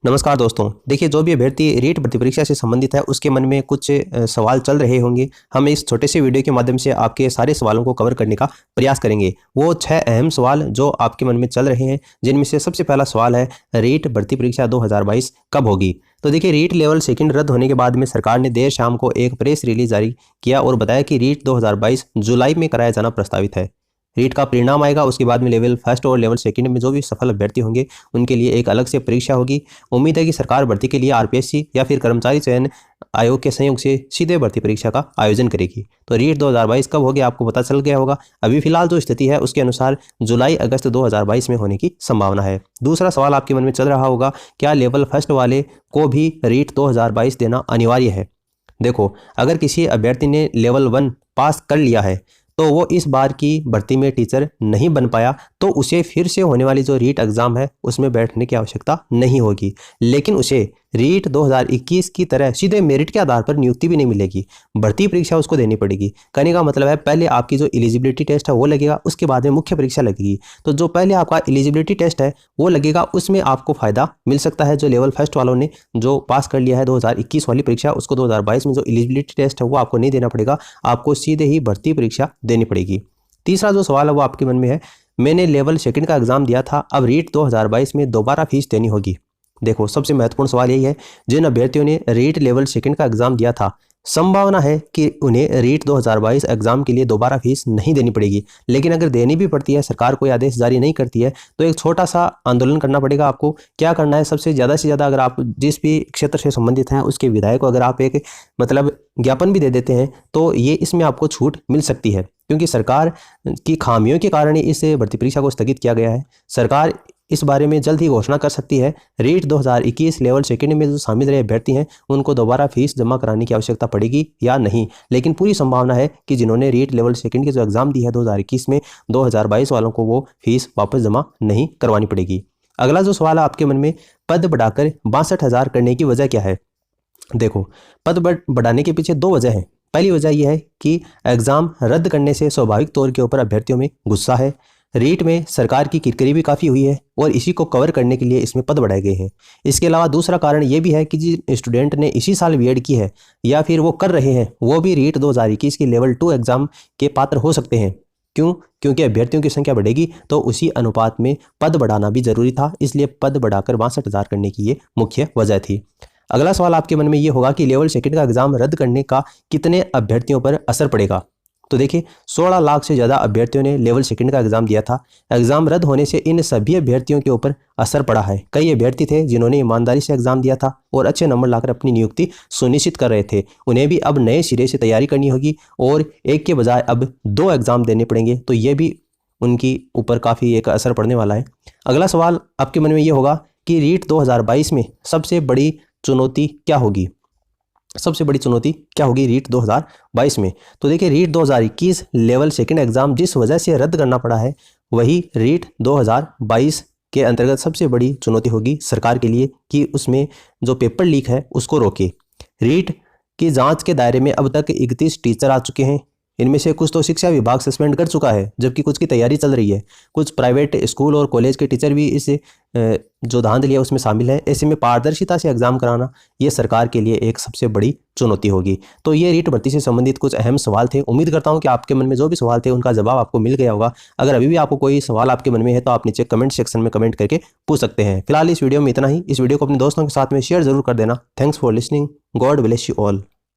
नमस्कार दोस्तों। देखिए, जो भी अभ्यर्थी रीट भर्ती परीक्षा से संबंधित है उसके मन में कुछ सवाल चल रहे होंगे। हम इस छोटे से वीडियो के माध्यम से आपके सारे सवालों को कवर करने का प्रयास करेंगे। वो 6 अहम सवाल जो आपके मन में चल रहे हैं, जिनमें से सबसे पहला सवाल है, रीट भर्ती परीक्षा 2022 कब होगी। तो देखिए, रीट लेवल सेकंड रद्द होने के बाद में सरकार ने देर शाम को एक प्रेस रिलीज जारी किया और बताया कि रीट 2022 जुलाई में कराया जाना प्रस्तावित है। रीट का परिणाम आएगा, उसके बाद में लेवल फर्स्ट और लेवल सेकंड में जो भी सफल अभ्यर्थी होंगे उनके लिए एक अलग से परीक्षा होगी। उम्मीद है कि सरकार भर्ती के लिए आरपीएससी या फिर कर्मचारी चयन आयोग के सहयोग से सीधे भर्ती परीक्षा का आयोजन करेगी। तो रीट 2022 कब होगी आपको पता चल गया होगा। अभी फिलहाल जो स्थिति है उसके अनुसार जुलाई अगस्त 2022 में होने की संभावना है। दूसरा सवाल आपके मन में चल रहा होगा, क्या लेवल फर्स्ट वाले को भी रीट 2022 देना अनिवार्य है। देखो, अगर किसी अभ्यर्थी ने लेवल 1 पास कर लिया है तो वो इस बार की भर्ती में टीचर नहीं बन पाया तो उसे फिर से होने वाली जो रीट एग्जाम है उसमें बैठने की आवश्यकता नहीं होगी, लेकिन उसे रीट 2021 की तरह सीधे मेरिट के आधार पर नियुक्ति भी नहीं मिलेगी। भर्ती परीक्षा उसको देनी पड़ेगी। कहने का मतलब है, पहले आपकी जो एलिजिबिलिटी टेस्ट है वो लगेगा, उसके बाद में मुख्य परीक्षा लगेगी। तो जो पहले आपका एलिजिबिलिटी टेस्ट है वो लगेगा, उसमें आपको फायदा मिल सकता है। जो लेवल फर्स्ट वालों ने जो पास कर लिया है 2021 वाली परीक्षा, उसको 2022 में जो एलिजिबिलिटी टेस्ट है वो आपको नहीं देना पड़ेगा, आपको सीधे ही भर्ती परीक्षा देनी पड़ेगी। तीसरा जो सवाल है वो आपके मन में है, मैंने लेवल सेकंड का एग्जाम दिया था, अब रीट 2022 में दोबारा फीस देनी होगी। देखो, सबसे महत्वपूर्ण सवाल यही है, जिन अभ्यर्थियों ने रीट लेवल सेकंड का एग्जाम दिया था, संभावना है कि उन्हें रीट 2022 एग्जाम के लिए दोबारा फीस नहीं देनी पड़ेगी। लेकिन अगर देनी भी पड़ती है, सरकार कोई आदेश जारी नहीं करती है, तो एक छोटा सा आंदोलन करना पड़ेगा। आपको क्या करना है, सबसे ज़्यादा से ज़्यादा अगर आप जिस भी क्षेत्र से संबंधित हैं उसके विधायक को अगर आप एक ज्ञापन भी दे देते हैं तो ये इसमें आपको छूट मिल सकती है, क्योंकि सरकार की खामियों के कारण ही इस भर्ती परीक्षा को स्थगित किया गया है। सरकार इस बारे में जल्द ही घोषणा कर सकती है। रीट 2021 लेवल सेकंड में जो शामिल रहे अभ्यर्थी हैं उनको दोबारा फीस जमा कराने की आवश्यकता पड़ेगी या नहीं, लेकिन पूरी संभावना है कि जिन्होंने रीट लेवल सेकंड की जो एग्जाम दी है 2021 में, 2022 वालों को वो फीस वापस जमा नहीं करवानी पड़ेगी। अगला जो सवाल है आपके मन में, पद बढ़ाकर 62,000 करने की वजह क्या है। देखो, पद बढ़ाने के पीछे दो वजह हैं। पहली वजह यह है कि एग्जाम रद्द करने से स्वाभाविक तौर के ऊपर अभ्यर्थियों में गुस्सा है। रीट में सरकार की किरकिरी भी काफ़ी हुई है और इसी को कवर करने के लिए इसमें पद बढ़ाए गए हैं। इसके अलावा दूसरा कारण ये भी है कि जिन स्टूडेंट ने इसी साल बीएड की है या फिर वो कर रहे हैं, वो भी रीट 2021 की लेवल 2 एग्जाम के पात्र हो सकते हैं। क्यों? क्योंकि अभ्यर्थियों की संख्या बढ़ेगी तो उसी अनुपात में पद बढ़ाना भी जरूरी था, इसलिए पद बढ़ाकर 62,000 करने की ये मुख्य वजह थी। अगला सवाल आपके मन में ये होगा कि लेवल सेकंड का एग्जाम रद्द करने का कितने अभ्यर्थियों पर असर पड़ेगा। तो देखिए, 16 लाख से ज़्यादा अभ्यर्थियों ने लेवल सेकंड का एग्जाम दिया था। एग्जाम रद्द होने से इन सभी अभ्यर्थियों के ऊपर असर पड़ा है। कई अभ्यर्थी थे जिन्होंने ईमानदारी से एग्जाम दिया था और अच्छे नंबर लाकर अपनी नियुक्ति सुनिश्चित कर रहे थे। उन्हें भी अब नए सिरे से तैयारी करनी होगी और एक के बजाय अब 2 एग्जाम देने पड़ेंगे, तो ये भी उनकी ऊपर काफ़ी एक असर पड़ने वाला है। अगला सवाल आपके मन में ये होगा कि रीट 2022 में सबसे बड़ी चुनौती क्या होगी। सबसे बड़ी चुनौती क्या होगी रीट 2022 में। तो देखिए, रीट 2021 लेवल सेकंड एग्जाम जिस वजह से रद्द करना पड़ा है, वही रीट 2022 के अंतर्गत सबसे बड़ी चुनौती होगी सरकार के लिए कि उसमें जो पेपर लीक है उसको रोके। रीट की जांच के दायरे में अब तक 31 टीचर आ चुके हैं। इनमें से कुछ तो शिक्षा विभाग सस्पेंड कर चुका है, जबकि कुछ की तैयारी चल रही है। कुछ प्राइवेट स्कूल और कॉलेज के टीचर भी इस जो धांधली है उसमें शामिल है। ऐसे में पारदर्शिता से एग्जाम कराना ये सरकार के लिए एक सबसे बड़ी चुनौती होगी। तो ये रीट भर्ती से संबंधित कुछ अहम सवाल थे। उम्मीद करता हूँ कि आपके मन में जो भी सवाल थे उनका जवाब आपको मिल गया होगा। अगर अभी भी आपको कोई सवाल आपके मन में है तो आप नीचे कमेंट सेक्शन में कमेंट करके पूछ सकते हैं। फिलहाल इस वीडियो में इतना ही। इस वीडियो को अपने दोस्तों के साथ में शेयर जरूर कर देना। Thanks for listening. God bless you all.